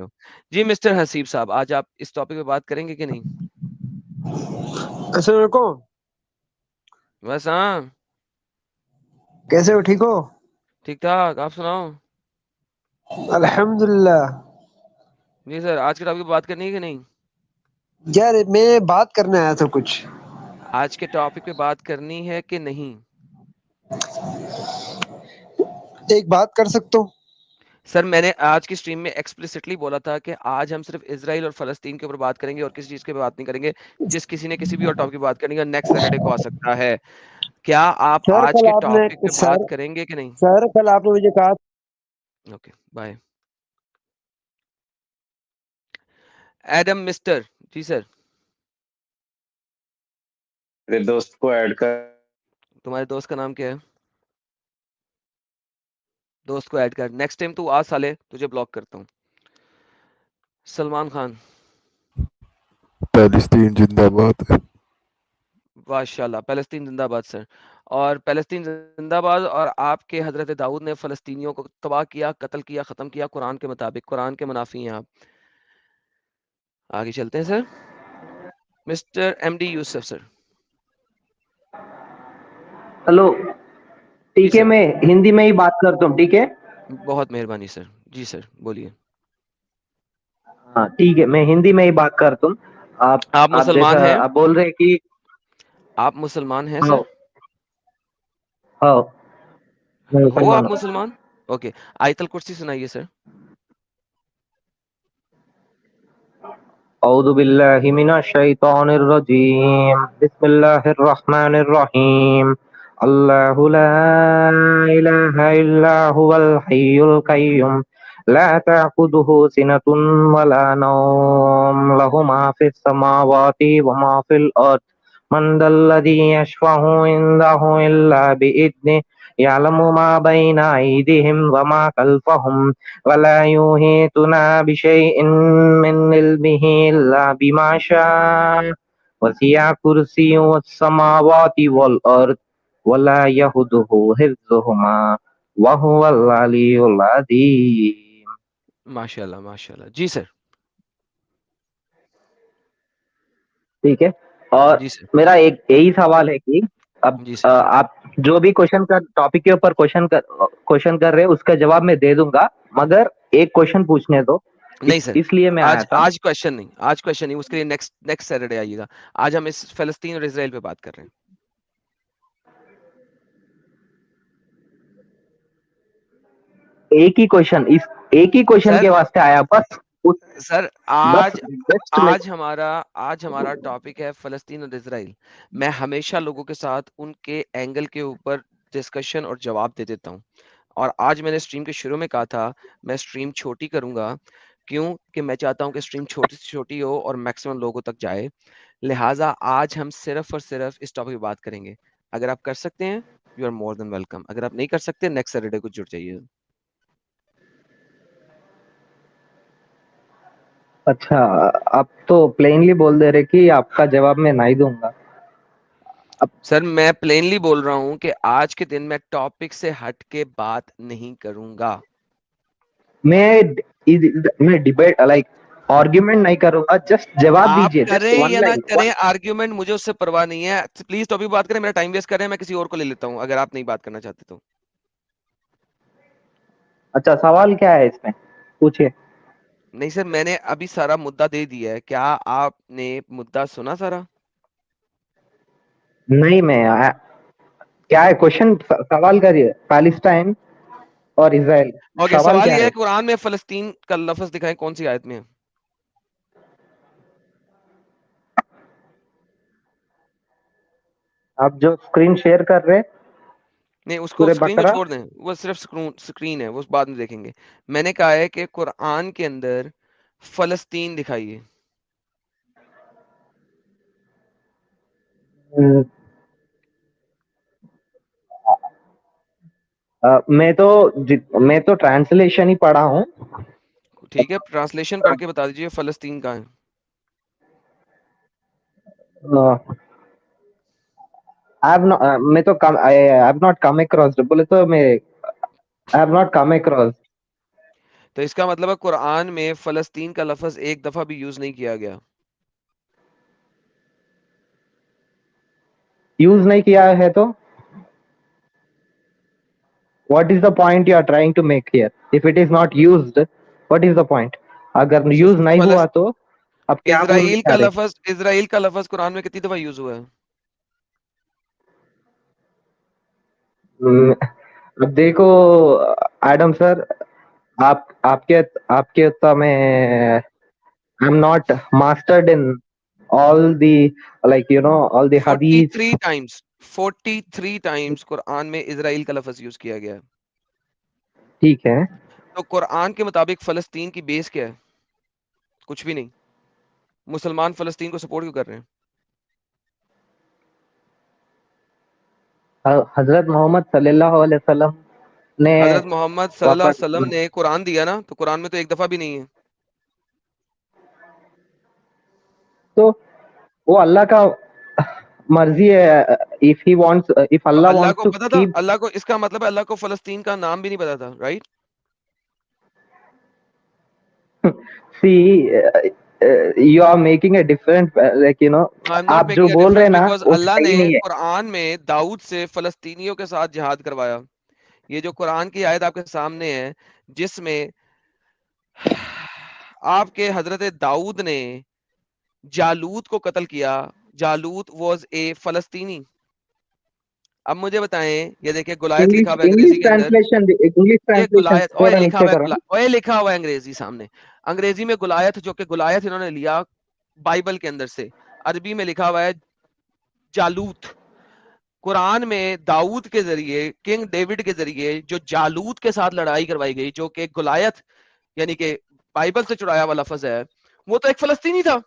ہوں. جی مسٹر حسیب صاحب، آج آپ اس ٹاپک پہ بات کریں گے کہ نہیں؟ السلام علیکم. بس ہاں کیسے ہو؟ ٹھیک ہو؟ ٹھیک ٹھاک، آپ سناؤ. الحمدللہ. جی سر، آج کے ٹاپک پہ بات کرنی ہے کہ نہیں؟ یار میں بات کرنے آیا تھا کچھ. آج کے ٹاپک پہ بات کرنی ہے کہ نہیں؟ ایک بات کر سکتا ہوں. سر میں نے آج کی سٹریم میں ایکسپلسٹلی بولا تھا کہ آج ہم صرف اسرائیل اور فلسطین کے اوپر بات کریں گے اور کسی چیز کے بات نہیں کریں گے. جس کسی نے کسی بھی اور ٹاپک کی بات کرنی ہے نیکسٹ سیٹرڈے کو آ سکتا ہے. کیا آپ سر آج کل کے آپ نے ٹاپک پہ بات کریں گے کہ نہیں؟ سر کل آپ نے مجھے کہا. Okay bye. Adam mister. جی سر. میرے دوست کو ایڈ کر. تمہارے دوست کا نام کیا ہے؟ دوست کو ایڈ کر. نیکسٹ ٹائم تو آ سالے تجھے بلاک کرتا ہوں. سلمان خان. فلسطین زندہ باد. ماشاء اللہ، فلسطین زندہ باد سر. اور فلسطین زندہ باد. اور آپ کے حضرت داؤد نے فلسطینیوں کو تباہ کیا، قتل کیا، ختم کیا قرآن کے مطابق. قرآن کے منافی ہیں آپ. آگے چلتے ہیں سر. مسٹر ایم ڈی یوسف سر. ہلو. جی ٹھیک ہے، سر، میں ہندی میں ہی بات کرتا ہوں. ٹھیک ہے، بہت مہربانی سر. جی سر بولیے. ہاں ٹھیک ہے، میں ہندی میں ہی بات کرتا ہوں. آپ آپ آپ مسلمان جیسا ہیں؟ آپ بول رہے کہ آپ مسلمان ہیں سر؟ ہاں ہاں میں ہو مسلمان آپ ہوں. مسلمان؟ اوکے. آیت الکرسی سنائیے سر. اعوذ باللہ من الشیطان الرجیم، بسم اللہ الرحمن الرحیم. اللہ لا الہ الا هو الحی القیوم لا تأخذه سنة ولا نوم له ما في السماوات وما في الأرض من ذا الذي يشفع عنده إلا بإذنه يعلم ما بين أيديهم وما خلفهم ولا يحيطون بشيء من علمه إلا بما شاء وسع كرسيه السماوات والأرض ولا يهده حفظهما وهو العلي العظيم. ماشاء اللہ ماشاء اللہ. جی سر. ٹھیک ہے. اور جی سر. میرا ایک یہی سوال ہے کہ اب جی سر. آپ جو بھی کوشچن کا ٹاپک کے اوپر کوشچن کر رہے ہیں اس کا جواب میں دے دوں گا، مگر ایک کوشچن پوچھنے دو. نہیں سر، اس لیے میں آیا آج تھا. آج کوشچن نہیں، آج کوشچن نہیں. اس کے لیے نیکسٹ سیٹرڈے آئیے گا. آج ہم اس فلسطین اور اسرائیل پہ بات کر رہے ہیں. ایک ہی کوشچن سر کے واسطے آیا بس. سر بس جسٹ آج ہمارا ٹاپک ہے فلسطین اور اسرائیل. میں ہمیشہ لوگوں کے ساتھ ان کے اینگل کے اوپر ڈسکشن اور جواب دے دیتا ہوں. اور آج میں نے اسٹریم کے شروع میں کہا تھا میں اسٹریم چھوٹی کروں گا. کیوں کہ میں چاہتا ہوں کہ اسٹریم چھوٹی سے چھوٹی ہو اور میکسیمم لوگوں تک جائے. لہٰذا آج ہم صرف اور صرف اس ٹاپک پہ بات کریں گے. اگر آپ کر سکتے ہیں you are more than welcome. اگر آپ نہیں کر سکتے نیکسٹ سیٹرڈے کو جڑ جائیے. اچھا، آپ تو پلینلی بول دے رہے کہ آپ کا جواب میں نہیں دوں گا. سر میں پلینلی بول رہا ہوں کہ آج کے دن میں ٹاپک سے ہٹ کے بات نہیں کروں گا. میں ڈیبیٹ لائک آرگیومنٹ نہیں کروں گا. جسٹ جواب آپ دیجیے، جسٹ کریں ون یا نہ لائن. کریں آرگیومنٹ مجھے اس سے پرواہ نہیں ہے. پلیز ٹاپک بات کریں. میرا ٹائم ویسٹ کریں. میں کسی اور کو لے لیتا ہوں اگر آپ نہیں بات کرنا چاہتے تو. اچھا، سوال کیا ہے اس میں؟ پوچھیے. نہیں سر، میں نے ابھی سارا مدعا دے دیا ہے. کیا آپ نے مدعا سنا سارا؟ نہیں، میں کیا ہے کوشچن؟ سوال کریے. پیلسٹائن اور اسرائیل، اوکے، سوال سوال کیا یہ ہے؟ ہے قرآن میں فلسطین کا لفظ دکھائیں کون سی آیت میں ہے؟ آپ جو اسکرین شیئر کر رہے نہیں اس کو سورہ اسکرین کو بقرہ. چھوڑ دیں، وہ صرف اسکرین ہے، وہ بعد میں دیکھیں گے. میں نے کہا ہے کہ قرآن کے اندر فلسطین دکھائیے. میں تو ٹرانسلیشن ہی پڑھا ہوں. ٹھیک ہے، ٹرانسلیشن پڑھ کے بتا دیجیے فلسطین کہاں ہے. میں تو I have not come across بولے تو میں I have not come across. تو اس کا مطلب ہے قرآن میں فلسطین کا لفظ ایک دفعہ بھی یوز نہیں کیا گیا. یوز نہیں کیا ہے تو what is the point you are trying to make here? If it is not used, what is the point? اگر یوز نہیں ہوا تو اب کیا بولنے اسرائیل جا کا رہے؟ لفظ اسرائیل کا لفظ قرآن میں کتنی دفعہ یوز ہوا ہے؟ اب دیکھو ایڈم سر، آپ کے اتنا میں I'm not mastered in all the like you know all the hadith. 43 Times قرآن میں اسرائیل کا لفظ یوز کیا گیا ہے. ٹھیک ہے، تو قرآن کے مطابق فلسطین کی بیس کیا ہے؟ کچھ بھی نہیں. مسلمان فلسطین کو سپورٹ کیوں کر رہے ہیں؟ حضرت محمد صلی اللہ علیہ وسلم نے حضرت محمد صلی اللہ علیہ واپس وسلم نے قرآن دیا نا، تو قرآن میں تو ایک دفعہ بھی نہیں ہے. تو وہ اللہ کا مرضی ہے. if he wants if تو Allah اللہ wants کو to پتا تھا، keep اللہ کو، اس کا مطلب ہے اللہ کو فلسطین کا نام بھی نہیں پتا تھا، right? see you are making a different like you know I'm not آپ جو making a بول رہے ہیں difference نا because وہ اللہ نے صحیح نہیں ہے. قرآن میں داؤد سے فلسطینیوں کے ساتھ جہاد کروایا. یہ جو قرآن کی آیت آپ کے سامنے ہے جس میں آپ کے حضرت داؤد نے جالوت کو قتل کیا. جالوت واز اے فلسطینی. اب مجھے بتائیں، یہ دیکھیں گولایت لکھا ہوا ہے انگریزی انگلش کے اندر. یہ ٹرانسلیشن گولایت اوے تھوڑا لکھا نیچے ہوا کرو نا. ہے، اوے لکھا ہوا ہے انگریزی سامنے. انگریزی میں گولایت، جو کہ گولایت انہوں نے لیا بائبل کے اندر سے. عربی میں لکھا ہوا ہے جالوت. قرآن میں داؤد کے ذریعے، کنگ ڈیوڈ کے ذریعے جو جالوت کے ساتھ لڑائی کروائی گئی، جو کہ گولایت یعنی کہ بائبل سے چڑایا ہوا لفظ ہے، وہ تو ایک فلسطینی تھا.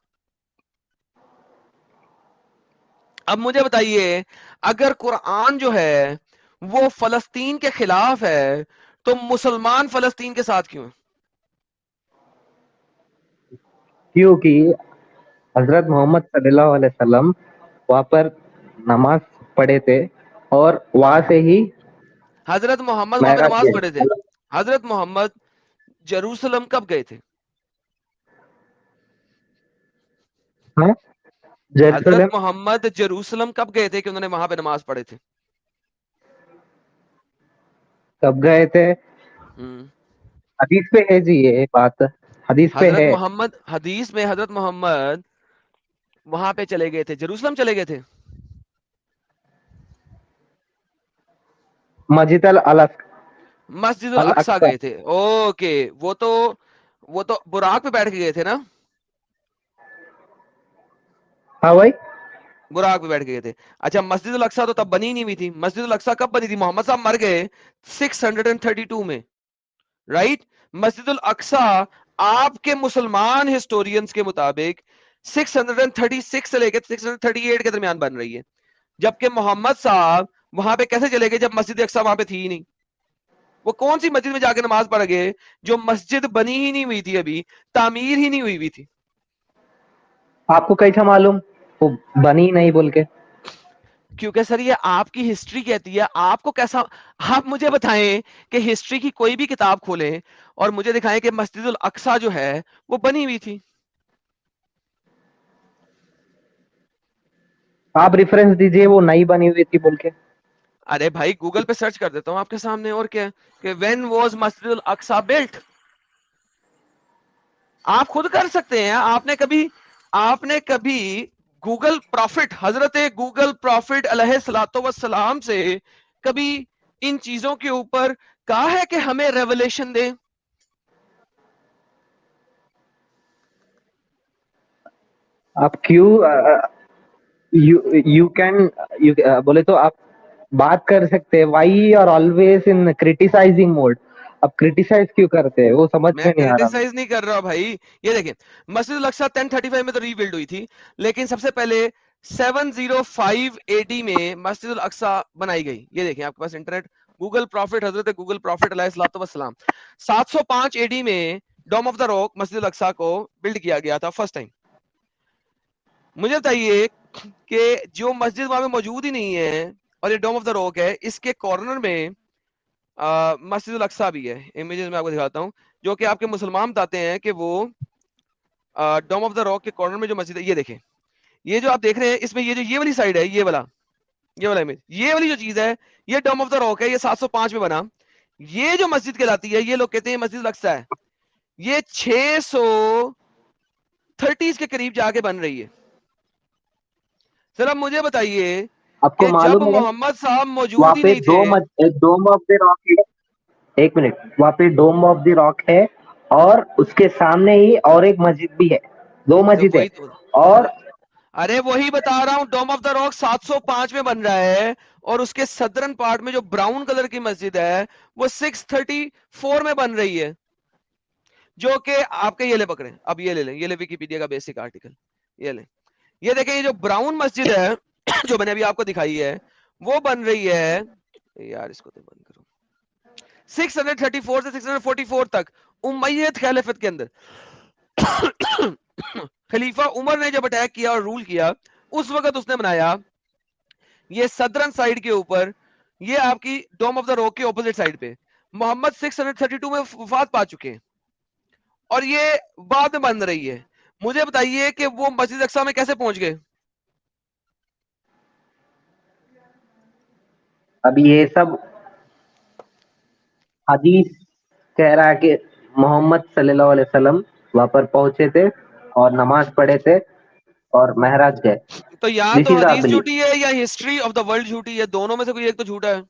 اب مجھے بتائیے، اگر قرآن جو ہے وہ فلسطین کے خلاف ہے تو مسلمان فلسطین کے ساتھ کیوں ہیں؟ کیونکہ حضرت محمد صلی اللہ علیہ وسلم وہاں پر نماز پڑھے تھے اور وہاں سے ہی حضرت محمد وہاں پہ معراج نماز پڑھے تھے. گئے. حضرت محمد جیروسلم کب گئے تھے؟ ہاں، حضرت جیروسلم محمد جیروسلم کب گئے تھے کہ انہوں نے وہاں پہ نماز پڑھے تھے؟ کب گئے تھے؟ حدیث پہ ہے جی، یہ بات حدیث پہ حضرت ہے. محمد، حدیث میں حضرت محمد وہاں پہ چلے گئے تھے، جیروسلم چلے گئے تھے. مسجد الاقصی. مسجد الاقصی گئے تھے. اوکے، وہ تو براق پہ بیٹھ کے گئے تھے نا. ہاں بھائی، براق پہ بیٹھ کے گئے تھے. اچھا، مسجد الاقصی تو تب بنی نہیں ہوئی تھی. مسجد الاقصی کب بنی تھی؟ محمد صاحب مر گئے 632 میں، رائٹ؟ مسجد الاقصی آپ کے مسلمان ہسٹورینز کے مطابق 636 سے لے کے 638 کے درمیان بن رہی ہے. جبکہ محمد صاحب وہاں پہ کیسے چلے گئے جب مسجد اقصی وہاں پہ تھی ہی نہیں؟ وہ کون سی مسجد میں جا کے نماز پڑھ گئے جو مسجد بنی ہی نہیں ہوئی تھی، ابھی تعمیر ہی نہیں ہوئی تھی؟ آپ کو کیسا معلوم وہ بنی نہیں بول کے؟ کیونکہ سر یہ آپ کی ہسٹری کہتی ہے. آپ کو کیسا، آپ مجھے بتائیں کہ ہسٹری کی کوئی بھی کتاب کھولیں اور مجھے دکھائیں کہ مسجد الاقصی جو ہے وہ بنی ہوئی تھی. آپ ریفرنس دیجئے وہ نہیں بنی ہوئی تھی بول کے. ارے بھائی گوگل پہ سرچ کر دیتا ہوں آپ کے سامنے، اور کیا کہ when was Masjid Al-Aqsa Bullet. آپ خود کر سکتے ہیں. آپ نے کبھی گوگل پروفٹ، حضرت گوگل پروفٹ علیہ الصلوۃ والسلام سے کبھی ان چیزوں کے اوپر کہا ہے کہ ہمیں ریولیشن دے؟ آپ کیوں یو کین بولے تو آپ بات کر سکتے ہیں. Why are always in criticising mode. آپ کریٹیسائز کیوں کرتے ہیں وہ سمجھ میں میں نہیں آ رہا. کریٹیسائز نہیں کر رہا بھائی. یہ دیکھیں، مسجد الاقصی 1035 میں تو ری بلڈ ہوئی تھی، لیکن سب سے پہلے 705 AD میں مسجد الاقصی بنائی گئی. یہ دیکھیں آپ کے پاس انٹرنیٹ، گوگل پروفٹ، حضرت گوگل پروفٹ علیہ الصلوۃ والسلام 705 AD میں ڈوم of the rock Masjid Al-Aqsa کو بلڈ کیا گیا تھا فرسٹ ٹائم. مجھے بتائیے کہ جو مسجد وہاں میں موجود ہی نہیں ہے اور یہ ڈوم آف دا راک ہے، اس کے کارنر میں مسجد الاقصی بھی ہے, امیجز میں آپ کو دکھاتا ہوں, جو کہ آپ کے مسلمان بتاتے ہیں کہ وہ ڈوم آف دا راک کے کارنر میں جو مسجد ہے, یہ دیکھیں, یہ جو آپ دیکھ رہے ہیں اس میں یہ والی سائڈ ہے, یہ والا امیج, یہ والی جو چیز ہے یہ ڈوم آف دا راک ہے, یہ 705 میں بنا. یہ جو مسجد کہلاتی ہے یہ لوگ کہتے ہیں مسجد الاقصی ہے, یہ 630 کے قریب جا کے بن رہی ہے. ذرا مجھے بتائیے آپ کو کہ جب معلوم ہے محمد صاحب وہاں موجود ہی پہ نہیں تھے. ایک ڈوم آف دی راک ہے, ایک منٹ, وہاں پہ ڈوم آف دی راک ہے اور اس کے سامنے ہی اور ایک مسجد بھی ہے, 2 تو مسجد ہے. وہی اور ارے وہی بتا رہا ہوں, ڈوم آف دا راک 705 میں بن رہا ہے, اور اس کے صدرن پارٹ میں جو براؤن کلر کی مسجد ہے وہ 634 میں بن رہی ہے, جو کہ آپ کے یہ لے پکڑیں. اب یہ لے لیں, یہ لے ویکیپیڈیا کا بیسک آرٹیکل, یہ لیں, یہ دیکھیں, یہ جو براؤن مسجد ہے جو میں نے ابھی آپ کو دکھائی ہے وہ بن رہی ہے, یار اس کو تو بند کرو, 634 سے 644 تک امید خلافت کے اندر. خلیفہ عمر نے جب اٹیک کیا اور رول کیا اس وقت اس نے بنایا یہ صدرن سائیڈ کے اوپر, یہ آپ کی ڈوم آف دا راک کے اپوزٹ سائیڈ پہ. محمد 632 میں وفات پا چکے ہیں اور یہ بعد میں بن رہی ہے. مجھے بتائیے کہ وہ مسجد اقصی میں کیسے پہنچ گئے؟ اب یہ سب حدیث کہہ رہا ہے کہ محمد صلی اللہ علیہ وسلم وہاں پر پہنچے تھے اور نماز پڑھے تھے اور مہراج گئے. تو یا دس تو از آر حدیث بلیف. جھوٹی ہے یا ہسٹری آف دا ورلڈ جھوٹی ہے, دونوں میں سے کوئی ایک تو جھوٹا ہے.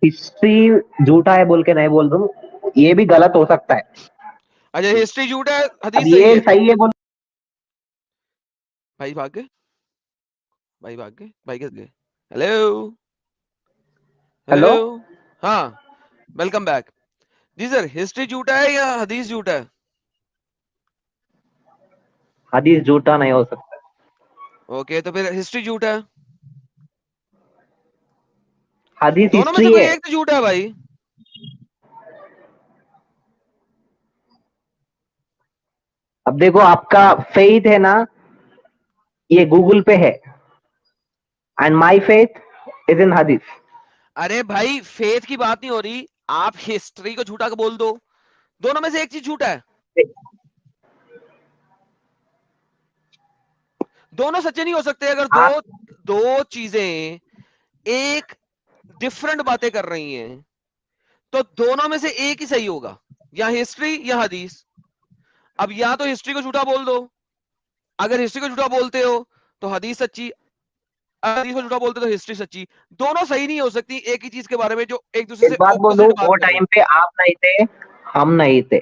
ہسٹری جھوٹا ہے بول کے نہیں بول رہا ہوں, یہ بھی غلط ہو سکتا ہے. اچھا ہسٹری جھوٹا ہے, اب حدیث صحیح یہ ہے. صحیح ہے بول. بھائی بھاگ گئے, بھائی بھاگ گئے, بھائی کس گئے؟ ہیلو ہیلو, ہیلو, ہاں ویلکم بیک. جی سر, ہسٹری جھوٹا ہے یا حدیث جھوٹا ہے؟ حدیث جھوٹا نہیں ہو سکتا. اوکے, تو پھر ہسٹری جھوٹا ہے. حدیث دونوں میں سے ہسٹری کوئی ہے. ایک تو جھوٹا ہے بھائی. اب دیکھو آپ کا فیتھ ہے نا, یہ گوگل پہ ہے, اینڈ مائی فیتھ از ان حدیث. ارے بھائی فیتھ کی بات نہیں ہو رہی, آپ ہسٹری کو جھوٹا بول دو, دونوں میں سے ایک چیز جھوٹا ہے. دونوں سچے نہیں ہو سکتے. اگر آپ دو چیزیں ایک ڈفرنٹ باتیں کر رہی ہیں تو دونوں میں سے ایک ہی صحیح ہوگا, یا ہسٹری یا حدیث. اب یا تو ہسٹری کو جھوٹا بول دو, اگر ہسٹری کو جھوٹا بولتے ہو تو حدیث سچی, حدیث کو جھوٹا بولتے تو ہسٹری سچی. دونوں صحیح نہیں ہو سکتی ایک ہی چیز کے بارے میں جو ایک دوسرے ایک سے بات بول دوں, اپوزٹ بات وہ کر رہے ٹائم ہیں. پہ آپ نہیں تھے, ہم نہیں تھے,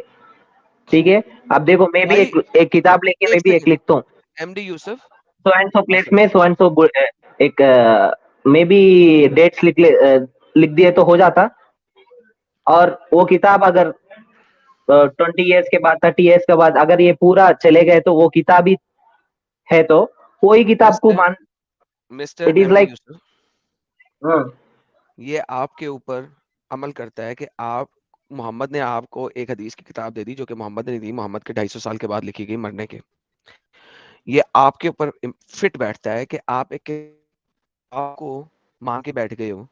ٹھیک ہے. اب دیکھو میں بھی بھائی ایک کتاب لے کے میں ایک بھی ایک سیکنڈ, لکھتا ہوں, M D Yusuf, so and so place میں سو اینڈ سو ایک میں بھی ڈیٹس لکھ دیے تو ہو جاتا. اور وہ کتاب اگر 20 ایئرس کے بعد 30 ایئرس کے بعد اگر یہ پورا چلے گئے تو وہ کتاب ہی ہے, تو کوئی کتاب کو مان, mister it is M D like. Yusuf, یہ آپ کے اوپر عمل کرتا ہے کہ آپ, محمد نے آپ کو ایک حدیث کی کتاب دے دی جو کہ محمد نے دی, محمد کے 250 سال کے بعد لکھی گئی مرنے کے. یہ آپ کے اوپر فٹ بیٹھتا ہے کہ آپ ایک آپ کو مان کے بیٹھ گئے ہو,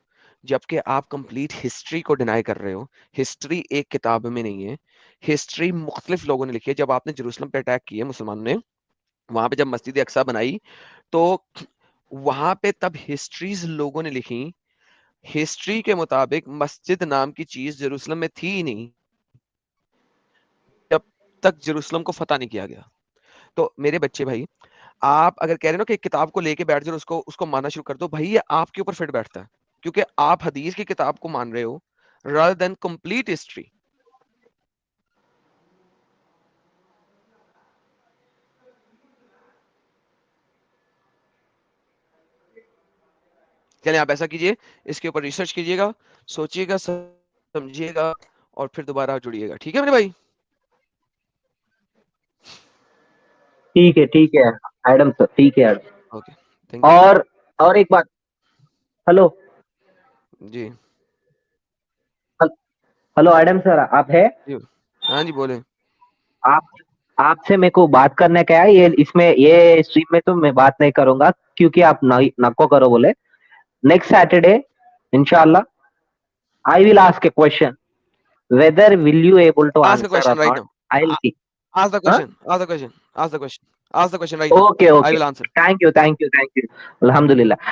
جبکہ آپ کمپلیٹ ہسٹری کو ڈینائی کر رہے ہو. ہسٹری ایک کتاب میں نہیں ہے, ہسٹری مختلف لوگوں نے لکھی ہے. جب آپ نے جیروسلم پہ اٹیک کیے مسلمانوں نے, وہاں پہ جب مسجد اقصی بنائی تو وہاں پہ تب ہسٹریز لوگوں نے لکھی. ہسٹری کے مطابق مسجد نام کی چیز جیروسلم میں تھی ہی نہیں جب تک جیروسلم کو فتح نہیں کیا گیا. تو میرے بچے بھائی, آپ اگر کہہ رہے ہو کہ ایک کتاب کو لے کے بیٹھ جاؤ, اس کو ماننا شروع کر دو, بھائی یہ آپ کے اوپر فٹ بیٹھتا ہے کیونکہ آپ حدیث کی کتاب کو مان رہے ہو rather than complete history. چلیں آپ ایسا کیجئے, اس کے اوپر ریسرچ کیجئے گا, سوچئے گا, سمجھیے گا, اور پھر دوبارہ جڑیے گا. ٹھیک ہے میرے بھائی؟ ٹھیک ہے ایڈم سر, ٹھیک ہے ایڈم. Okay, thank you. اور ایک بات, ہلو جی ہلو ایڈم سر, آپ ہے؟ جی, ہاں جی بولیں. آپ سے میرے کو بات کرنے کا ہے, یہ اس میں یہ اسٹریم میں تو میں بات نہیں کروں گا کیونکہ آپ نکو کرو بولے. next Saturday, inshallah, I will ask a question. Whether will you able to Ask a answer or question right not, now. I'll see. Ask the Huh? question. Ask the question. Ask the question. Ask the question right now. Okay, I okay. will answer. Thank you, thank you, thank you. Alhamdulillah.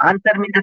Answer me the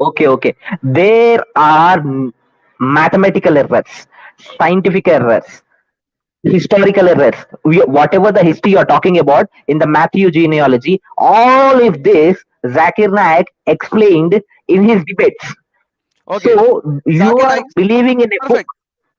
Okay, okay. There are mathematical errors, scientific errors, historical errors. Whatever the history you're talking about in the Matthew genealogy, all of this Zakir Naik explained in his debates. Okay. So you Zakir are Naik. believing in a book Perfect.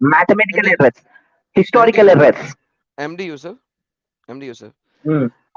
mathematical MD errors, MD historical errors. MD Yusuf. MD Yusuf. Hmm.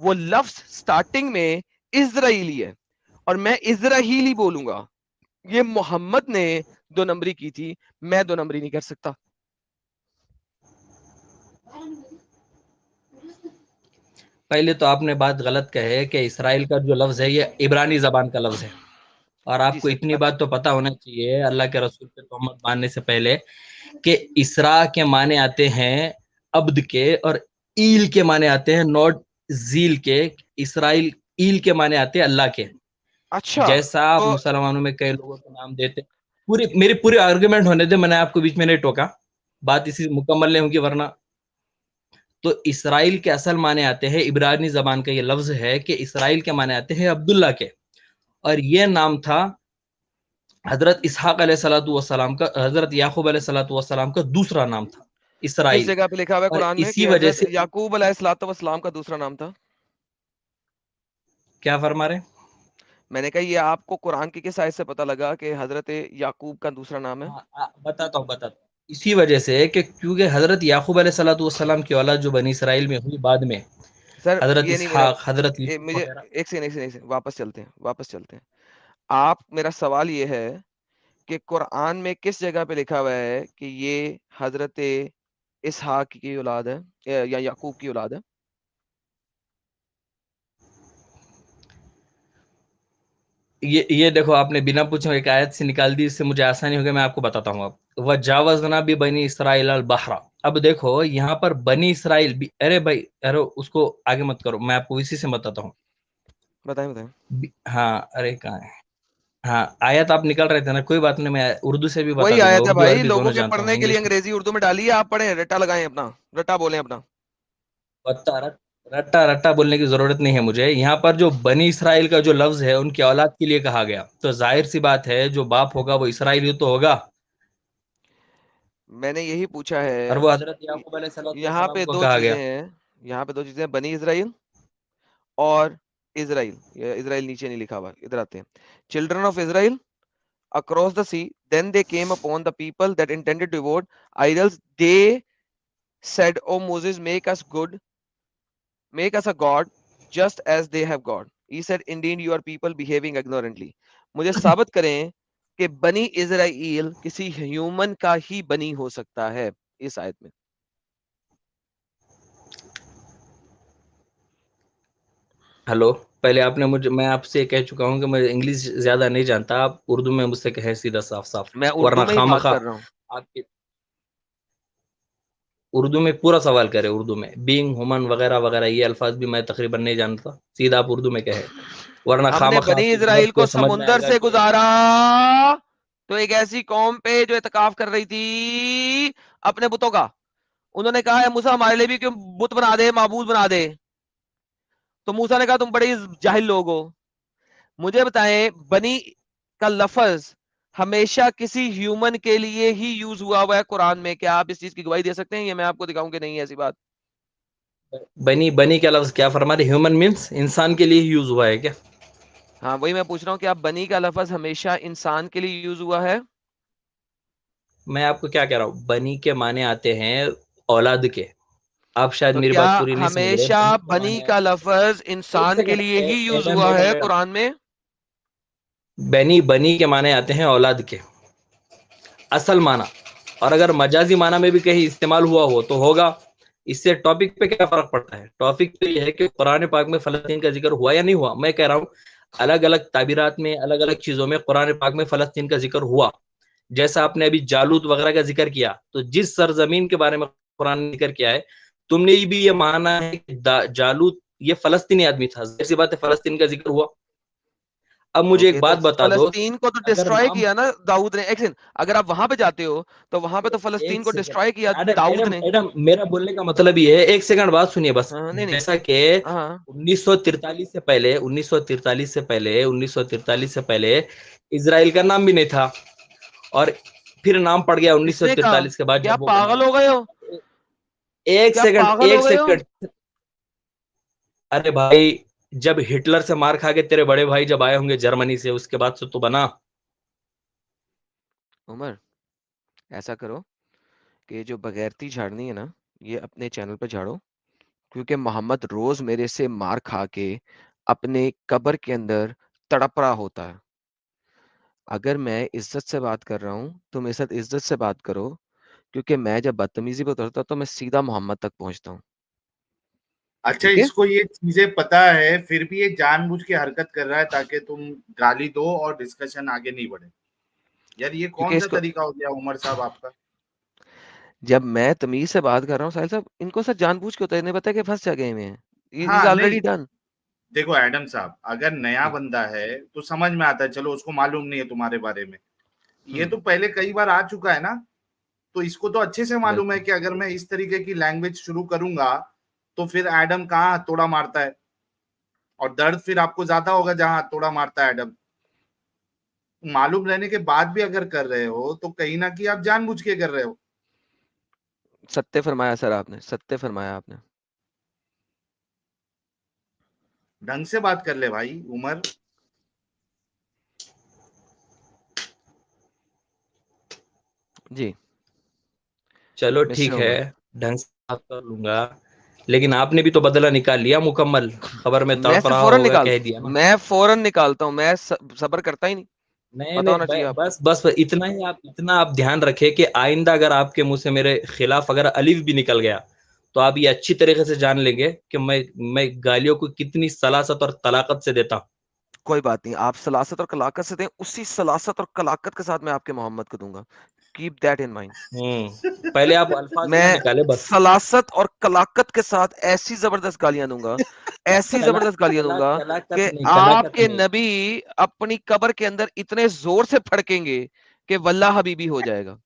وہ لفظ starting میں اسرائیلی ہے اور میں اسرائیلی بولوں گا. یہ محمد نے 2 نمبری کی تھی, میں 2 نمبری نہیں کر سکتا. پہلے تو آپ نے بات غلط کہے کہ اسرائیل کا جو لفظ ہے یہ عبرانی زبان کا لفظ ہے, اور آپ جی کو سر, اتنی بات تو پتا ہونا چاہیے اللہ کے رسول پہ تہمت ماننے سے پہلے کہ اسرا کے معنی آتے ہیں عبد کے, اور ایل کے معنی آتے ہیں نوٹ زیل کے. اسرائیل ایل کے معنی آتے ہیں اللہ کے. اچھا جیسا آپ تو مسلمانوں میں کئی لوگوں کے نام دیتے. میری پوری آرگومنٹ ہونے دے, میں نے آپ کو بیچ میں نہیں ٹوکا, بات اسی مکمل نہیں ہوگی ورنہ. تو اسرائیل کے اصل معنی آتے ہیں, عبرانی زبان کا یہ لفظ ہے کہ اسرائیل کے معنی آتے ہیں عبداللہ کے, اور یہ نام تھا حضرت اسحاق علیہ الصلوۃ والسلام کا, حضرت یعقوب علیہ الصلوۃ والسلام کا دوسرا نام تھا کس اسرائیل. جگہ پہ لکھا ہوا ہے اور قرآن میں اسی کہ وجہ حضرت سے یعقوب علیہ الصلوۃ والسلام کا دوسرا نام تھا؟ کیا فرما رہے ہیں؟ میں نے کہا یہ آپ کو قرآن کی کس آیت سے پتا لگا کہ حضرت یعقوب کا دوسرا نام ہے؟ بتاتا ہوں. اسی وجہ سے کہ کیونکہ حضرت یعقوب علیہ الصلوۃ والسلام کی اولاد جو بنی اسرائیل میں ہوئی بعد میں, سر حضرت یہ نہیں میرا, اسحاق, حضرت یوسف مجھے وغیرہ. ایک سے واپس چلتے ہیں. آپ, میرا سوال یہ ہے کہ قرآن میں کس جگہ پہ لکھا ہوا ہے کہ یہ حضرت اسحاق کی اولاد ہے یا یعقوب کی اولاد ہے؟ یہ دیکھو, آپ نے بنا پوچھے ایک آیت سے نکال دی, اس سے مجھے آسانی ہوگی, میں آپ کو بتاتا ہوں. اب وجاوزنا بنی اسرائیل البحر, اب دیکھو یہاں پر بنی اسرائیل بھی, ارے بھائی ارے اس کو آگے مت کرو, میں آپ کو اسی سے بتاتا ہوں. بتائیں. ہاں ارے کہاں ہے, ہاں آیت آپ نکل رہے تھے نا, کوئی بات نہیں, میں اردو سے بھی بتا وہی دوں گا, آیت ہے اردو بھائی, عربی لوگوں دونوں کے جانتا ہوں, پڑھنے کے لیے انگلش میں. انگریزی اردو میں ڈالیے, آپ پڑھیں, رٹا لگائیں اپنا, رٹا بولیں اپنا. رٹا بولنے کی ضرورت نہیں ہے مجھے. یہاں پر جو بنی اسرائیل کا جو لفظ ہے ان کی اولاد کے لیے کہا گیا, تو ظاہر سی بات ہے جو باپ ہوگا وہ اسرائیلی تو ہوگا, میں نے یہی پوچھا اور ہے. وہ حضرت یعقوب علیہ یہاں السلام پہ کو 2 کہا چیزیں گیا. ہیں, بنی اسرائیل اور اسرائیل. یہ اسرائیل نیچے نہیں لکھا ہوا, ادھر آتے ہیں. Children of Israel across the sea, then they came upon the people that intended to devote idols. They said, "O Moses, make us a god just as they have God." He said, "Indeed you are people behaving ignorantly." مجھے ثابت کریں کہ بنی اسرائیل کسی human کا ہی بنی ہو سکتا ہے اس آیت میں. ہلو, پہلے آپ نے میں آپ سے کہہ چکا ہوں کہ میں انگلش زیادہ نہیں جانتا, آپ اردو میں مجھ سے کہیں سیدھا صاف, میں ورنہ اردو میں ہی بات خامخواہ کر رہا ہوں. آپ کے اردو میں پورا سوال کرے, اردو میں بینگ ہومن وغیرہ وغیرہ یہ الفاظ بھی میں تقریباً نہیں جانتا, سیدھا آپ اردو میں کہے, ورنہ ہم نے خامخواہ بنی آپ کی اسرائیل محنت کو کو سمجھ میں آئے سمندر گا سے کہ گزارا تو ایک ایسی قوم پہ جو اعتکاف کر رہی تھی اپنے بتوں کا, انہوں نے کہا ہے موسیٰ ہمارے لیے بھی کیوں بت بنا دے, معبود بنا دے. تو موسیٰ نے کہا تم بڑے جاہل لوگ ہو. مجھے بتائیں, بنی کا لفظ ہمیشہ کسی ہیومن کے لیے ہی یوز ہوا ہے قرآن میں, کیا آپ اس چیز کی گواہی دے سکتے ہیں, یا میں آپ کو دکھاؤں کہ نہیں ایسی بات؟ بنی کا لفظ کیا فرما رہے, ہیومن مینس انسان کے لیے ہی یوز ہوا ہے کیا؟ ہاں وہی میں پوچھ رہا ہوں کہ آپ بنی کا لفظ ہمیشہ انسان کے لیے یوز ہوا ہے؟ میں آپ کو کیا کہہ رہا ہوں, بنی کے معنی آتے ہیں اولاد کے. آپ شاید تو میری کیا بات پوری نہیں سمجھ رہے. ہمیشہ کے بنی معنی کا لفظ ایک انسان کے سیکنڈ, لیے ہی یوز ایڈم ہوا ہے ایڈم قرآن میں؟ بنی کے معنی آتے ہیں اولاد کے اصل معنی, اور اگر مجازی معنی میں بھی کہیں استعمال ہوا ہو تو ہوگا. اس سے ٹاپک پہ کیا فرق پڑتا ہے؟ ٹاپک تو یہ ہے کہ قرآن پاک میں فلسطین کا ذکر ہوا یا نہیں ہوا. میں کہہ رہا ہوں الگ الگ تعبیرات میں, الگ الگ چیزوں میں قرآن پاک میں فلسطین کا ذکر ہوا. جیسا آپ نے ابھی جالوت وغیرہ کا ذکر کیا, تو جس سرزمین کے بارے میں قرآن نے ذکر کیا ہے, تم نے بھی یہ مانا ہے کہ جالوت یہ فلسطینی آدمی تھا, ایسی بات ہے فلسطین کا ذکر ہوا. اب مجھے ایک اوکے, تو بات بتا دو, فلسطین کو تو اگر ڈسٹروائے نام کیا نا داؤد نے. اگر آپ وہاں پہ جاتے ہو تو وہاں پہ تو فلسطین ایک کو سیکنڈ, ڈسٹروائے کیا داؤد نے. ایڈم میرا بولنے کا مطلب یہ ہے, ایک سیکنڈ بات سنیے بس. ہاں, نہیں جیسا کہ ہاں 1943 سے پہلے اسرائیل کا نام بھی نہیں تھا, اور پھر نام پڑ گیا کس نے کہا؟ 1943 کے بعد کیا جب وہ بنا. پاگل ہو گئے ہو؟ ایک کیا سیکنڈ پاگل ایک ہو گئے ہو؟ سیکنڈ ارے بھائی, جب ہٹلر سے مار کھا کے تیرے بڑے بھائی جب آئے ہوں گے جرمنی سے, اس کے بعد سے تو بنا. عمر ایسا کرو کہ جو بغیرتی جھاڑنی ہے نا, یہ اپنے چینل پہ جھاڑو, کیونکہ محمد روز میرے سے مار کھا کے اپنے قبر کے اندر تڑپ رہا ہوتا ہے. اگر میں عزت سے بات کر رہا ہوں تو میرے ساتھ عزت سے بات کرو, کیونکہ میں جب بدتمیزی پہ اترتا ہوں تو میں سیدھا محمد تک پہنچتا ہوں. اچھا ٹھیک ہے, اس کو یہ چیزیں پتا ہے پھر بھی یہ جان بوجھ کے حرکت کر رہا ہے تاکہ تم گالی دو اور ڈسکشن آگے نہیں بڑھے. یار یہ کیونکہ کون اس سا کو طریقہ ہو گیا عمر صاحب آپ کا؟ جب میں تمیز سے بات کر رہا ہوں ساحل صاحب, ان کو سر جان بوجھ کے ہوتا ہے, انہیں پتا ہے کہ پھنس جگہ میں ہاں آلریڈی نہیں ڈن. دیکھو ایڈم صاحب اگر نیا بندہ ہے تو سمجھ میں آتا ہے, چلو اس کو معلوم نہیں ہے تمہارے بارے میں. یہ تو پہلے کئی بار آ چکا ہے نا, تو اس کو تو اچھے سے معلوم ہے کہ اگر میں اس طریقے کی لینگویج شروع کروں گا تو پھر ایڈم کہاں ہتھوڑا مارتا ہے, اور درد پھر آپ کو زیادہ ہوگا جہاں ہتھوڑا مارتا ہے ایڈم. معلوم رہنے کے بعد بھی اگر کر رہے ہو تو کہیں نہ کہیں آپ جان بوجھ کے کر رہے ہو. ستیہ فرمایا سر آپ نے, ستیہ فرمایا آپ نے. ڈھنگ سے بات کر لے بھائی عمر. جی چلو مسٹر ٹھیک عمر, ہے, ڈھنگ سے بات کر لوں گا, لیکن آپ نے بھی تو بدلہ نکال لیا مکمل. خبر میں میں تڑپ سے رہا فوراً ہوگا کہہ دیا نا. میں فوراً نکالتا ہوں, میں صبر کرتا ہی نہیں. نہیں پتا ہونا نہیں چاہیے آپ کو. بس اتنا آپ دھیان رکھے کہ آئندہ اگر آپ کے منہ سے میرے خلاف اگر الف بھی نکل گیا تو آپ یہ اچھی طریقے سے جان لیں گے کہ میں گالیوں کو کتنی سلاست اور طلاقت سے دیتا ہوں. کوئی بات نہیں, آپ سلاست اور کلاکت سے دیں, اسی سلاست اور کلاکت کے ساتھ میں آپ کے محمد کو دوں گا. Keep that in mind. پہلے آپ الفاظ نہ میں نکالے بس. سلاست اور کلاکت کے ساتھ ایسی زبردست گالیاں دوں گا, ایسی زبردست گالیاں دوں گا کہ آپ کے نبی اپنی قبر کے اندر اتنے زور سے پھڑکیں گے کہ واللہ حبیبی ہو جائے گا.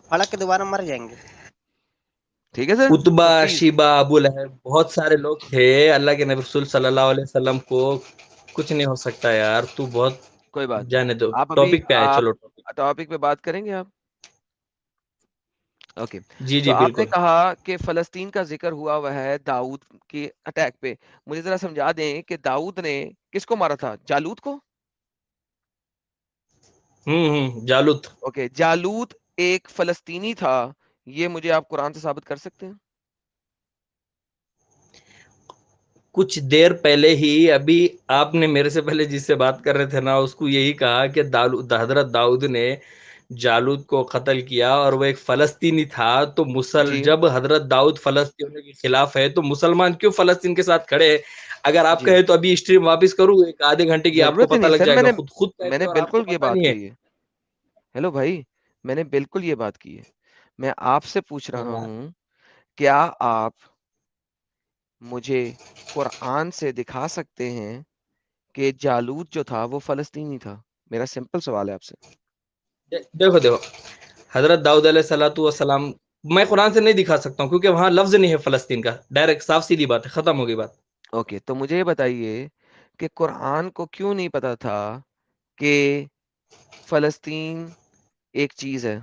پھڑک کے دوبارہ مر جائیں گے. ٹھیک ہے سر, اتبا, تو پلیز شیبا, ابو لہب, بہت سارے لوگ تھے. اللہ کے نبی رسول صلی اللہ علیہ وسلم کو کچھ نہیں ہو سکتا یار. تو بہت کوئی بات نہیں, جانے دو, آپ ابھی ٹاپک پہ آئے. چلو ٹاپک پہ بات کریں گے آپ. اوکے, جی تو جی آپ نے بالکل. کہا کہ فلسطین کا ذکر ہوا ہوا ہے داؤد کی اٹیک پہ. مجھے ذرا سمجھا دیں کہ داؤد نے کس کو مارا تھا, جالوت کو؟ جالوت. اوکے, جالوت ایک فلسطینی تھا, یہ مجھے آپ قرآن سے ثابت کر سکتے ہیں؟ کچھ دیر پہلے ہی ابھی آپ نے میرے سے پہلے جس سے بات کر رہے تھے نا, اس کو یہی کہا کہ حضرت داؤد نے جالوت کو قتل کیا اور وہ ایک فلسطینی تھا. تو جی جب حضرت داؤد فلسطینیوں کے خلاف ہے تو مسلمان کیوں فلسطین کے ساتھ کھڑے؟ اگر آپ جی, کہیں تو ابھی اسٹریم واپس کروں, ایک آدھے گھنٹے کی, آپ کو ضرورت ہی پتہ نہیں لگ سر, جائے میں گا. نے خود میں کہتے نے اور آپ کو بالکل یہ پتہ بات نہیں ہے. کی ہے. ہیلو بھائی, میں نے بالکل یہ بات کی ہے. میں آپ سے پوچھ رہا ہوں, کیا آپ مجھے قرآن سے دکھا سکتے ہیں کہ جالوت جو تھا وہ فلسطینی تھا؟ میرا سمپل سوال ہے آپ سے. دیکھو حضرت داؤد علیہ السلام میں قرآن سے نہیں دکھا سکتا ہوں, کیونکہ وہاں لفظ نہیں ہے فلسطین کا. ڈائریکٹ صاف سیدھی بات ہے, ختم ہوگی بات. اوکے, تو مجھے یہ بتائیے کہ قرآن کو کیوں نہیں پتا تھا کہ فلسطین ایک چیز ہے؟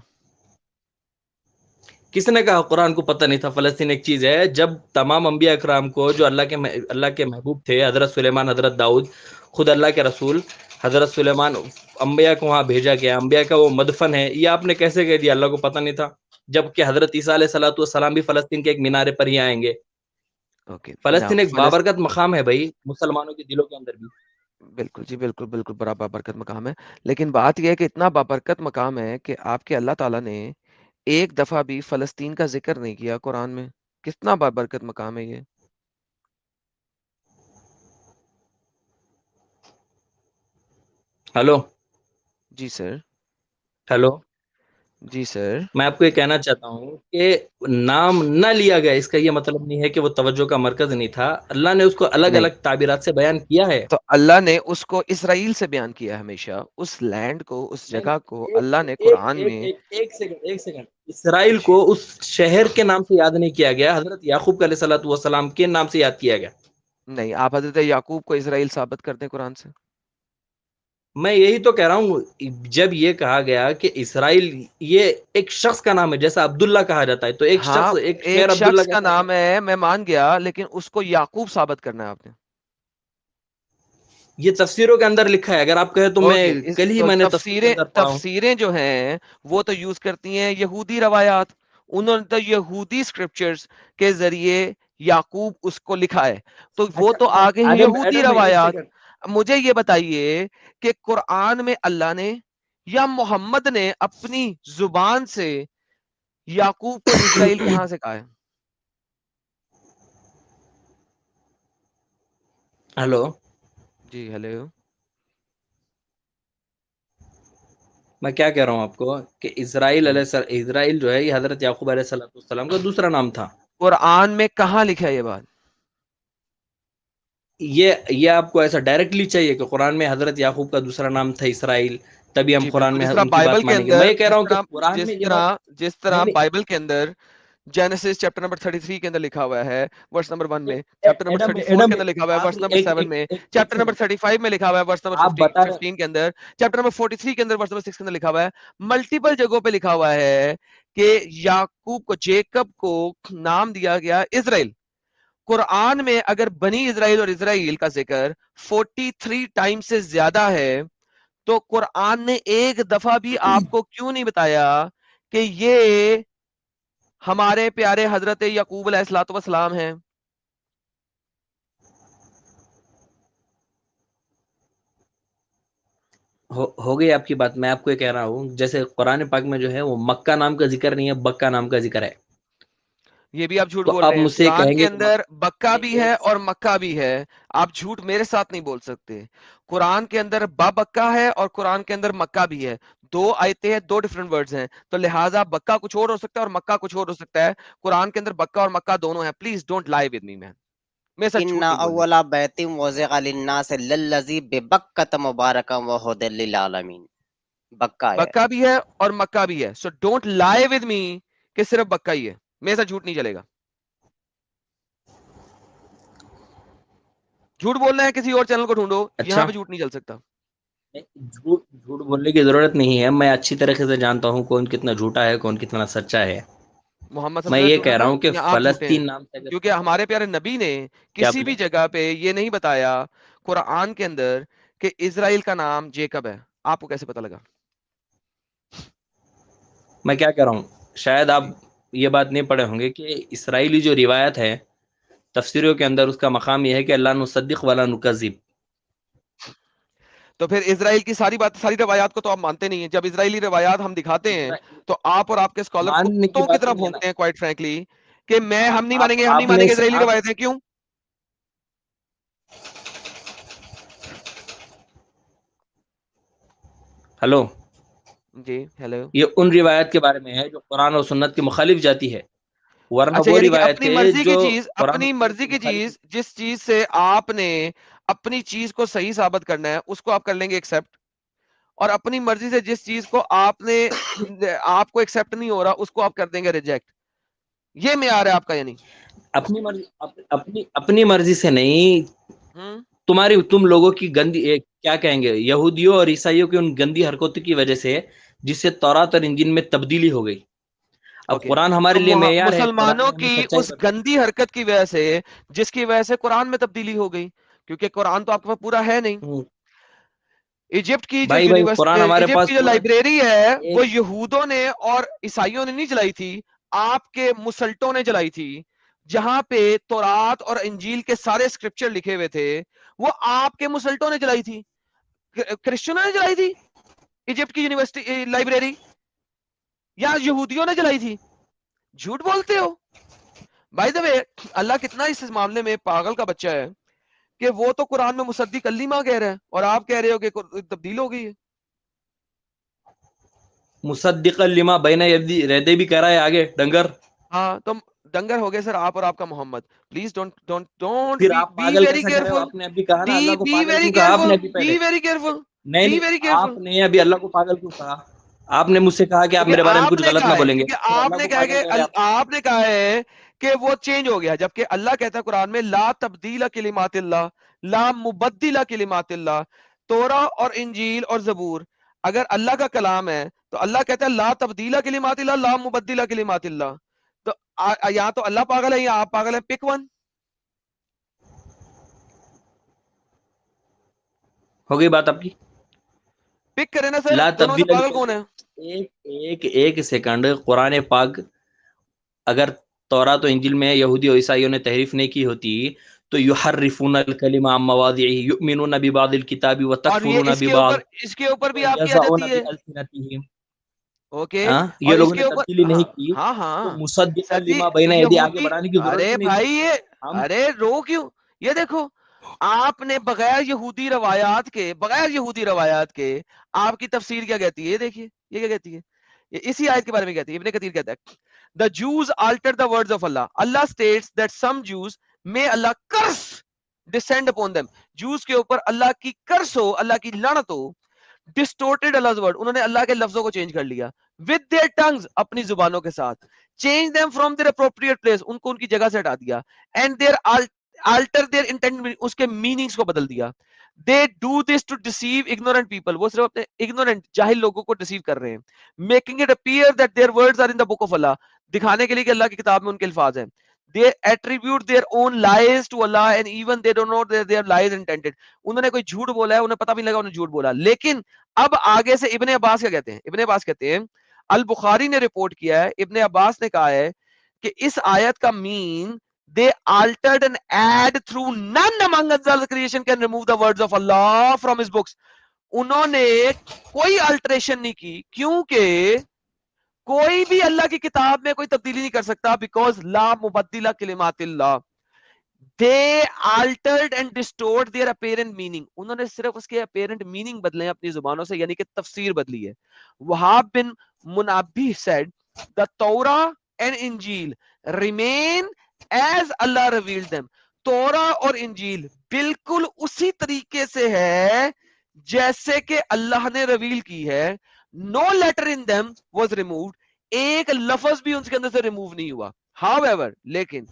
کس نے کہا قرآن کو پتہ نہیں تھا فلسطین ایک چیز ہے؟ جب تمام انبیاء اکرام کو, جو اللہ کے محبوب تھے, حضرت سلیمان, حضرت داؤد, خود اللہ کے رسول حضرت سلیمان, انبیاء کو وہاں بھیجا گیا, انبیاء کا وہ مدفن ہے, یہ آپ نے کیسے کہہ دیا اللہ کو پتہ نہیں تھا؟ جبکہ حضرت عیسیٰ علیہ السلام بھی فلسطین کے ایک مینارے پر ہی آئیں گے. اوکے, فلسطین ایک بابرکت مقام ہے بھائی, مسلمانوں کے دلوں کے اندر بھی. بالکل جی, بالکل بالکل, بڑا بابرکت مقام ہے. لیکن بات یہ ہے کہ اتنا بابرکت مقام ہے کہ آپ کے اللہ تعالیٰ نے ایک دفعہ بھی فلسطین کا ذکر نہیں کیا قرآن میں. کتنا بابرکت مقام ہے یہ. ہلو جی سر. ہلو جی سر. میں آپ کو یہ کہنا چاہتا ہوں کہ نام نہ لیا گیا, اس کا یہ مطلب نہیں ہے کہ وہ توجہ کا مرکز نہیں تھا. اللہ نے اس کو الگ نہیں, الگ تعبیرات سے بیان کیا ہے. تو اللہ نے اس کو اسرائیل سے بیان کیا, ہمیشہ اس لینڈ کو, اس نہیں جگہ کو ایک اللہ نے ایک قرآن ایک میں. ایک سیکنڈ, اسرائیل جی, کو اس شہر کے نام سے یاد نہیں کیا گیا, حضرت یعقوب علیہ الصلوۃ والسلام کے نام سے یاد کیا گیا. نہیں, آپ حضرت یعقوب کو اسرائیل ثابت کرتے ہیں قرآن سے. میں یہی تو کہہ رہا ہوں, جب یہ کہا گیا کہ اسرائیل یہ ایک شخص کا نام ہے, جیسا عبداللہ کہا جاتا ہے, تو ایک ہاں, شخص, ایک شہر ایک عبداللہ شخص کا کیسا ہو نام گیا؟ ہے, میں مان گیا, لیکن اس کو یعقوب ثابت کرنا ہے آپ نے. یہ تفسیروں کے اندر لکھا ہے, اگر آپ کہیں تو میں کل ہی تو میں نے تفسیر کے اندر پڑھا ہوں. تفسیریں جو ہیں وہ تو یوز کرتی ہیں یہودی روایات, انہوں نے تو یہودی اسکرپچرز کے ذریعے یعقوب اس کو لکھا ہے، تو وہ تو آگے ہی یہودی روایات. مجھے یہ بتائیے کہ قرآن میں اللہ نے یا محمد نے اپنی زبان سے یعقوب کو اسرائیل کہاں سے کہا ہے؟ ہلو جی ہیلو. میں کیا کہہ رہا ہوں آپ کو کہ اسرائیل اسرائیل جو ہے یہ حضرت یعقوب علیہ السلام کا دوسرا نام تھا. قرآن میں کہاں لکھا ہے یہ بات؟ یہ آپ کو ایسا ڈائریکٹلی چاہیے کہ قرآن میں حضرت یعقوب کا دوسرا نام تھا اسرائیل، تبھی ہم جی قرآن بالکل، میں جس طرح ان کی بائبل بات کے مانیں گے. اندر میں یہ کہہ رہا ہوں کہ قرآن میں یہ بات جس طرح نہیں. بائبل کے اندر جینیسس چیپٹر نمبر 33 کے اندر لکھا ہوا ہے ورس نمبر 1 میں، چیپٹر نمبر 34 کے اندر لکھا ہوا ہے ورس نمبر 7 میں، چیپٹر نمبر 35 میں لکھا ہوا ہے ورس نمبر آپ بتا رہے 15 کے اندر، چیپٹر نمبر 43 کے اندر ورس نمبر 6 کے اندر لکھا ہوا ہے، ملٹیپل جگہوں پہ لکھا ہوا ہے کہ یعقوب کو، جیکب کو نام دیا گیا اسرائیل. قرآن میں اگر بنی اسرائیل اور اسرائیل کا ذکر 43 ٹائم سے زیادہ ہے تو قرآن نے ایک دفعہ بھی آپ کو کیوں نہیں بتایا کہ یہ ہمارے پیارے حضرت یعقوب علیہ الصلوۃ والسلام ہیں؟ ہو گئی آپ کی بات. میں آپ کو یہ کہہ رہا ہوں جیسے قرآن پاک میں جو ہے وہ مکہ نام کا ذکر نہیں ہے، بکہ نام کا ذکر ہے. یہ بھی آپ جھوٹ تو بول آپ رہے ہیں. مجھ سے قرآن کہیں کے گے کہ اندر بکا بھی ہے ایک اور مکہ بھی ہے. آپ جھوٹ میرے ساتھ نہیں بول سکتے. قرآن کے اندر بکا ہے اور قرآن کے اندر مکہ بھی ہے. دو آیتیں ہیں، دو ڈیفرنٹ ورڈز ہیں، تو لہٰذا بکا کچھ اور ہو سکتا ہے اور مکہ کچھ اور ہو سکتا ہے. قرآن کے اندر بکا اور مکہ دونوں ہیں. پلیز ڈونٹ لائی ود می مین، میرے ساتھ جھوٹ ان نہیں بولنے. اول بیت وضع للناس للذی ببکۃ مبارکا وہدی للعالمین. بکہ ہے. بکا بھی ہے اور مکہ بھی ہے. سو ڈونٹ لائی ود می کہ صرف بکا ہی ہے. میرے ساتھ جھوٹ نہیں چلے گا. جھوٹ بولنا ہے کسی اور چینل کو ڈھونڈو، یہاں اچھا پہ جھوٹ نہیں چل سکتا. جھوٹ بولنے کی ضرورت نہیں ہے. میں اچھی طریقے سے جانتا ہوں کون کتنا جھوٹا ہے، کون کتنا سچا ہے. محمد صلی میں اللہ علیہ یہ وسلم کہہ جھوٹے رہا تھے ہوں کہ یا آپ جھوٹے ہیں؟ فلسطین نام سے کیونکہ ہمارے پیارے نبی نے کیا کسی بھی بولے؟ جگہ پہ یہ نہیں بتایا قرآن کے اندر کہ اسرائیل کا نام جیکب ہے. آپ کو کیسے پتا لگا؟ میں کیا کہہ رہا ہوں، شاید آپ جی یہ بات نہیں پڑھے ہوں گے کہ اسرائیلی جو روایت ہے تفسیروں کے اندر اس کا مقام یہ ہے کہ اللہ نصدق ولا نکذب. تو پھر اسرائیل کی ساری بات، ساری روایات کو تو آپ مانتے نہیں ہیں. جب اسرائیلی روایات ہم دکھاتے ہیں تو آپ اور آپ کے اسکالر ماننے کی کتوں کی بات طرح نہیں ہے نا. بھونکتے ہیں کوائٹ فرینکلی کہ ہم نہیں مانیں گے، ہم نہیں آپ مانیں نے گے اسرائیلی روایتیں. کیوں؟ ہلو، جی ہیلو. یہ ان روایت کے بارے میں ہے جو قرآن اور سنت کے مخالف جاتی ہے، ورنہ اچھا، وہ یعنی کہ اپنی روایتیں مرضی کی جو چیز، قرآن اور اپنی سنت مرضی کے کی مخالف. چیز، جس چیز سے آپ نے اپنی چیز کو صحیح ثابت کرنا ہے اس کو آپ کر لیں گے ایکسپٹ، اور اپنی مرضی سے جس چیز کو آپ کو ایکسپٹ نہیں ہو رہا اس کو آپ کر دیں گے ریجیکٹ. یہ معیار ہے آپ کا یعنی؟ اپنی مرضی، اپنی مرضی سے نہیں، تم لوگوں کی گندی کیا کہیں گے، یہودیوں اور عیسائیوں کی ان گندی حرکتوں کی وجہ سے جس سے تورات اور انجیل میں تبدیلی ہو گئی. اب اوکے، قرآن ہمارے تو لیے معیار ہے، قرآن مسلمانوں نے ہمیں کی سچائی اس بتائی. گندی حرکت کی وجہ سے، جس کی وجہ سے قرآن میں تبدیلی ہو گئی، کیونکہ قرآن تو آپ کے پاس پورا ہے نہیں. ایجپٹ کی جو بھائی قرآن ہمارے ایجپٹ پاس کی جو پورا لائبریری ہے ایک وہ یہودوں نے اور عیسائیوں نے نہیں چلائی تھی، آپ کے مسلٹوں نے چلائی تھی. جہاں پہ تورات اور انجیل کے سارے اسکرپچر لکھے ہوئے تھے وہ آپ کے مسلٹوں نے چلائی تھی، کرسچنوں نے چلائی تھی ایجپٹ کی یونیورسٹی لائبریری، یا یہودیوں نے چلائی تھی؟ جھوٹ بولتے ہو. بائی دا وے اللہ کتنا اس معاملے میں پاگل کا بچہ ہے کہ وہ تو قرآن میں مصدق کلمہ کہہ رہا ہے اور آپ کہہ رہے ہو کہ تبدیل ہو گئی ہے. مصدق لما بین یدی رہتے بھی کہہ رہا ہے آگے ڈنگر. ہاں تو ڈنگر ہو گئے سر آپ اور آپ کا محمد. پلیز ڈونٹ پھر آپ بی پاگل ویری کیسا کہہ رہے ہو؟ کیئرفل، آپ نے ابھی کہا نا اللہ کو بی پاگل ویری کیوں کہا؟ آپ نے کیئرفل، ابھی پہلے. بی ویری کیئرفل، نہیں، بی ویری کیئرفل. آپ نے ابھی اللہ کو پاگل کیوں کہا؟ آپ نے مجھ سے کہا کہ آپ کیونکہ میرے بارے میں آپ کچھ نے غلط نہ کہا ہے، بولیں گے، کیونکہ پھر آپ اللہ نے کو کہا پاگل کہ کہہ رہے آپ. آپ نے کہا ہے کہ وہ چینج ہو گیا، جبکہ اللہ کہتا ہے قرآن میں لا تبدیل کلمات اللہ، لا مبدل کلمات اللہ. تورا اور انجیل اور زبور اگر اللہ کا کلام ہے تو اللہ کہتا ہے لا تبدیل کلمات اللہ، لا مبدل کلمات اللہ. تو یا تو اللہ پاگل ہے یا آپ پاگل ہیں، پک ون. ہو گئی بات آپ کی. پک کرے نا سر، لا دونوں سے تبدیل پاگل کون ہے؟ ایک سیکنڈ. قرآن پاک اگر تورات و انجیل میں یہودی اور عیسائیوں نے تحریف نہیں کی ہوتی تو یحرفون الکلم عن مواضعہ یؤمنون ببعض الکتاب اور یہ وتکفرون اس ببعض کے اوپر بھی آپ کی آ ویزعون جاتی ہے. بألسنتہم. اوکے یہ اور اس لوگوں کے نے اوپر تبدیلی نہیں کی ہاں تو ہاں مصدقا سر جی لما بین ایدی آگے یہودی بڑھانے کی ضرورت ارے ہی نہیں بھائی تھی. یہ ہم ارے رو کیوں یہ دیکھو آپ نے بغیر یہودی روایات کے آپ کی تفسیر کیا کہتی ہے یہ دیکھیے یہ کیا کہتی ہے یہ اسی آیت کے بارے میں کہتی ہے ابن کثیر کہتا ہے the Jews altered the words of Allah. Allah states that some Jews may Allah curse descend upon them. Jews کے اوپر اللہ کی کرس ہو اللہ کی لعنت ہو distorted Allah's word انہوں نے اللہ کے لفظوں کو چینج کر لیا with their tongues اپنی زبانوں کے ساتھ change them from their appropriate place ان کو ان کی جگہ سے ہٹا دیا and their alter their intent اس کے meanings کو بدل دیا they do this to deceive ignorant people وہ صرف اپنے ignorant جاہل لوگوں کو deceive کر رہے ہیں making it appear that their words are in the book of Allah دکھانے کے لیے کہ اللہ کی کتاب میں ان کے الفاظ ہیں they attribute their own lies to Allah and even they don't know that their lies intended انہوں نے کوئی جھوٹ بولا ہے انہیں پتہ بھی لگا انہوں نے جھوٹ بولا لیکن اب آگے سے ابن عباس کیا کہتے ہیں ابن عباس کہتے ہیں البخاری نے رپورٹ کیا ہے ابن عباس نے کہا ہے کہ اس آیت کا مین they altered and add through none among Allah's creation can remove the words of Allah from his books انہوں نے کوئی الٹریشن نہیں کی کیونکہ کوئی بھی اللہ کی کتاب میں کوئی تبدیلی نہیں کر سکتا بیکاز لا مبدل کلمات اللہ they altered and distort their apparent meaning انہوں نے صرف اس کے apparent meaning بدلے اپنی زبانوں سے یعنی کہ تفسیر بدلی ہے وہاب بن منبہ said the Torah and Injil remain as Allah revealed them تورا اور انجیل بالکل اسی طریقے سے ہے جیسے کہ اللہ نے ریویل کی ہے no letter in them was removed ایک لفظ بھی ان کے اندر سے ریموو نہیں ہوا however لیکن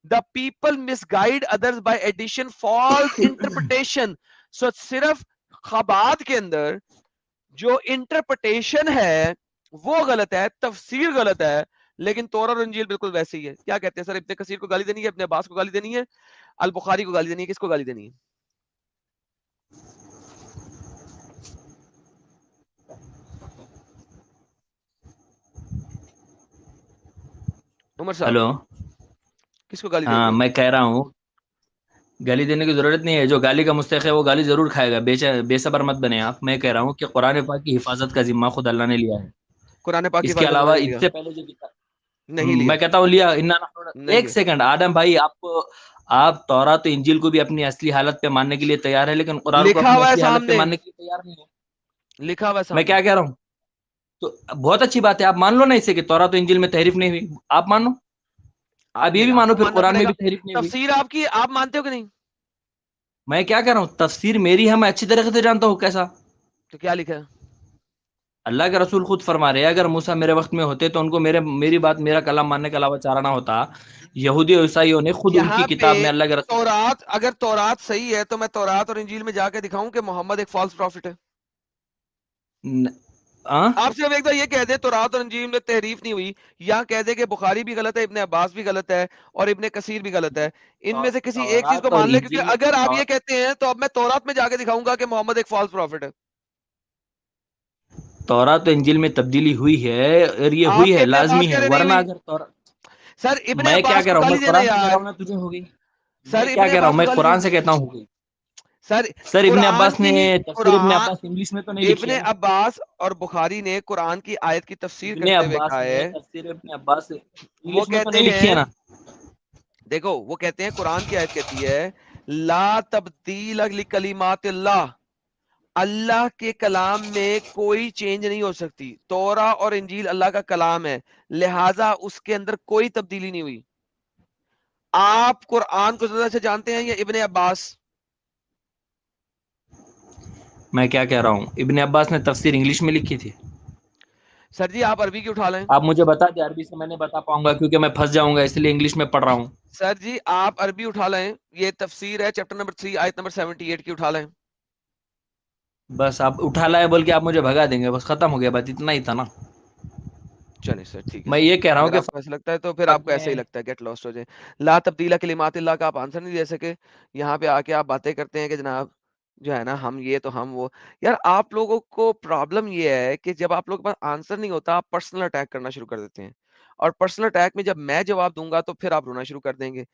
the people misguide others by addition false interpretation so صرف خبات کے اندر جو انٹرپریٹیشن ہے وہ غلط ہے تفسیر غلط ہے لیکن تورا اور انجیل بالکل ویسے ہی ہے کیا کہتے ہیں سر ابن کثیر کو گالی دینی ہے ابن عباس کو گالی دینی ہے البخاری کو گالی دینی ہے کس کو گالی دینی ہے عمر صاحب ہلو کس کو گالی دیں ہاں گے میں کہہ رہا ہوں گالی دینے کی ضرورت نہیں ہے جو گالی کا مستحق ہے وہ گالی ضرور کھائے گا بے صبر مت بنے آپ میں کہہ رہا ہوں کہ قرآن پاک کی حفاظت کا ذمہ خود اللہ نے لیا ہے قرآن پاک کی اس کے حفاظت علاوہ اللہ نے اس لیا سے پہلے جو نہیں لیا میں کہتا ہوں لیا نہیں ایک لیا سیکنڈ آدم بھائی آپ تورات و انجیل کو بھی اپنی اصلی حالت پہ ماننے کے لیے تیار ہے لیکن قرآن کو لکھا اپنی ہوا ہے اصلی حالت پہ سامنے ماننے کے لیے تیار نہیں ہے لکھا ہوا ہے میں سامنے کیا کہہ رہا ہوں تو بہت اچھی بات ہے آپ مان لو نا اسے کہ تورات و انجیل میں تحریف نہیں ہوئی آپ مانو آپ یہ بھی آپ مانو کو پھر ماننا قرآن پڑے میں گا بھی تحریف نہیں ہوئی تفسیر آپ کی آپ مانتے ہو کہ نہیں میں کیا کہہ رہا ہوں تفسیر میری ہے میں اچھی طریقے سے جانتا ہوں کیسا تو کیا لکھا ہے اللہ کے رسول خود فرما رہے ہیں اگر موسیٰ میرے وقت میں ہوتے تو ان کو میری بات میرا کلام ماننے کے علاوہ چارہ نہ ہوتا یہودی اور عیسائیوں نے خود ان کی یہاں پہ کتاب میں اللہ کے رسول تورات اگر تورات صحیح ہے تو میں تورات اور انجیل میں جا کے دکھاؤں کہ محمد ایک فالس پروفٹ ہے آپ صرف ایک تو یہ کہہ دیں تورات اور انجیل میں تحریف نہیں ہوئی یا کہہ دیں کہ بخاری بھی غلط ہے ابن عباس بھی غلط ہے اور ابن کثیر بھی غلط ہے ان میں سے کسی ایک چیز کو تورات اور مان لے انجیل کیونکہ اگر آپ یہ کہتے ہیں تو اب میں تورات میں جا کے دکھاؤں گا کہ محمد ایک فالس پروفٹ ہے تورات و انجیل میں تبدیلی ہوئی ہے اور یہ آپ ہوئی کے ہے ابن عباس لازمی کہہ ہے رہے نہیں ورنہ ہوئی اگر سر ابن میں کیا عباس کہہ کو رہا ہوں میں گالی دینا قرآن سے کہہ رہا یار ہوں نا تجھے ہوگی سر میں کیا ابن کہہ رہا ہوں عباس کو میں گالی قرآن دینا سے کہتا ہوں ہوگی سر سر ابن قرآن عباس کی نے تفسیر ابن قرآن عباس انگلش میں تو نہیں لکھی ابن ہے نا عباس اور بخاری نے قرآن کی آیت کی تفسیر ابن کرتے ہوئے عباس کہا نے ہے تفسیر ابن عباس وہ انگلش میں تو کہتے نہیں لکھی ہے ہیں نا دیکھو وہ کہتے ہیں قرآن کی آیت کہتی ہے لا تبدیل لکلمات اللہ اللہ کے کلام میں کوئی چینج نہیں ہو سکتی تورا اور انجیل اللہ کا کلام ہے لہٰذا اس کے اندر کوئی تبدیلی نہیں ہوئی آپ قرآن کو زیادہ سے جانتے ہیں یا ابن عباس میں کیا کہہ رہا ہوں ابن عباس نے تفسیر انگلش میں لکھی تھی سر جی آپ عربی کی اٹھا لیں آپ مجھے بتا دیں عربی سے میں نہیں بتا پاؤں گا کیونکہ میں پھنس جاؤں گا اس لیے انگلش میں پڑھ رہا ہوں سر جی آپ عربی اٹھا لیں یہ تفسیر ہے چیپٹر نمبر 3 آیت نمبر 78 کی اٹھا لیں بس آپ اٹھا لائے بول کے آپ مجھے بھگا دیں گے بس ختم ہو گیا بات اتنا ہی تھا نا چلیں سر ٹھیک ہے میں سر یہ کہہ رہا ہوں اگر کہ آپ کو ایسا لگتا ہے تو پھر آپ کو ایسا ہی لگتا ہے گیٹ لاسٹ ہو جائے لا تبدیل کلمات اللہ کا آپ آنسر نہیں دے سکے یہاں پہ آ کے آپ باتیں کرتے ہیں کہ جناب جو ہے نا ہم یہ تو ہم وہ یار آپ لوگوں کو پرابلم یہ ہے کہ جب آپ لوگوں کے پاس آنسر نہیں ہوتا آپ پرسنل اٹیک کرنا شروع کر دیتے ہیں اور پرسنل اٹیک میں جب میں جواب دوں گا تو پھر آپ رونا شروع کر دیں گے